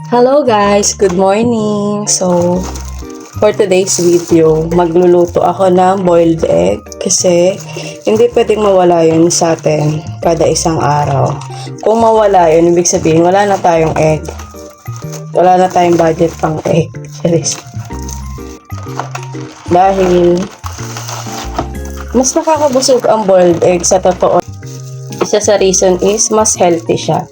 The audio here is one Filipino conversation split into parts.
Hello guys, good morning. So, for today's video, magluluto ako ng boiled egg kasi hindi pwedeng mawala yun sa atin kada isang araw. Kung mawala yun, ibig sabihin wala na tayong egg. Wala na tayong budget pang egg. Dahil mas nakakabusog ang boiled egg sa totoo. Isa sa reason is mas healthy siya.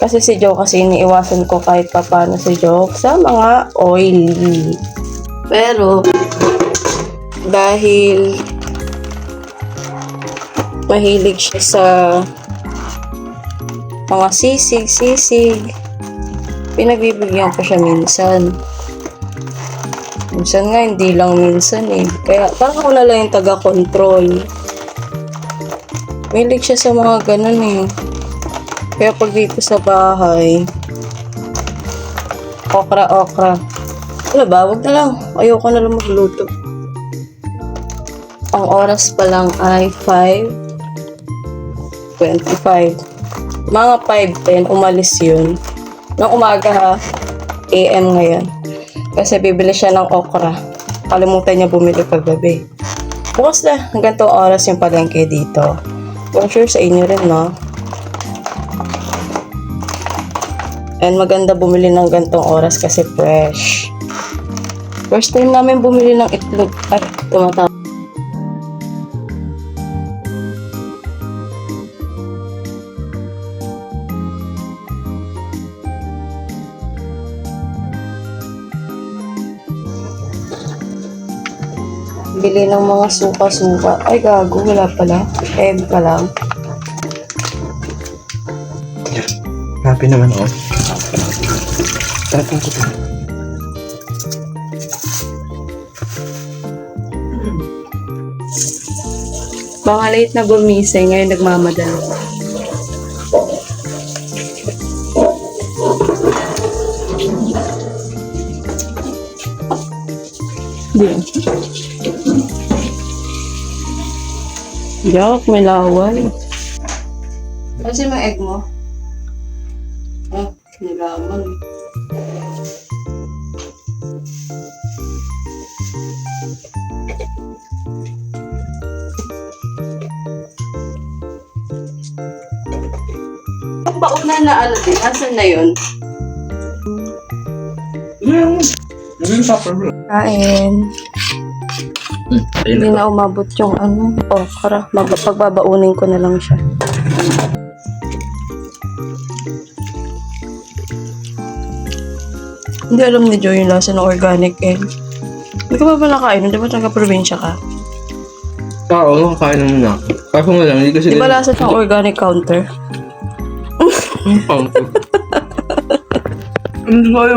Kasi si Joe kasi iniiwasan ko kahit paano si Joe sa mga oily. Pero, dahil mahilig siya sa mga sisig, pinagbibigyan ko siya minsan. Minsan nga, hindi lang minsan eh. Kaya parang ako na lang yung taga-control. Mahilig siya sa mga ganun eh. Kaya pag dito sa bahay, okra. Wala ba? Wag na lang. Ayoko na lang magluto. Ang oras pa lang ay 5:25. Mga 5:10, umalis yun. Nung umaga ha, AM ngayon. Kasi bibili siya ng okra. Kalimutan niya bumili kagabi. Bukas na, hanggang 2 oras yung palengke dito. I'm sure sa inyo rin, no? And maganda bumili ng gantong oras kasi fresh. First time namin bumili ng itlog. Ay, tumatawag. Bili ng mga suka-suka. Ay, gago. Wala pala. Egg pa lang. Happy naman ako. Tatang ko ito. Mga late na gumising, ngayon nagmamadali. Yak, may laway. Kasi may egg mo? Ah, nilaman. Ang baon na ano din, asan na yun? Kain. Hindi na umabot yung okra. Pagbabaunin ko na lang siya. Hindi alam ni Joe yung lasa ng organic egg. Hindi ka ba nakain? Di ba taga-probinsya ka? Oo, kakain naman na. Kaso nga lang, hindi kasi... Di ba lasa ng organic counter? Hindi ko alam.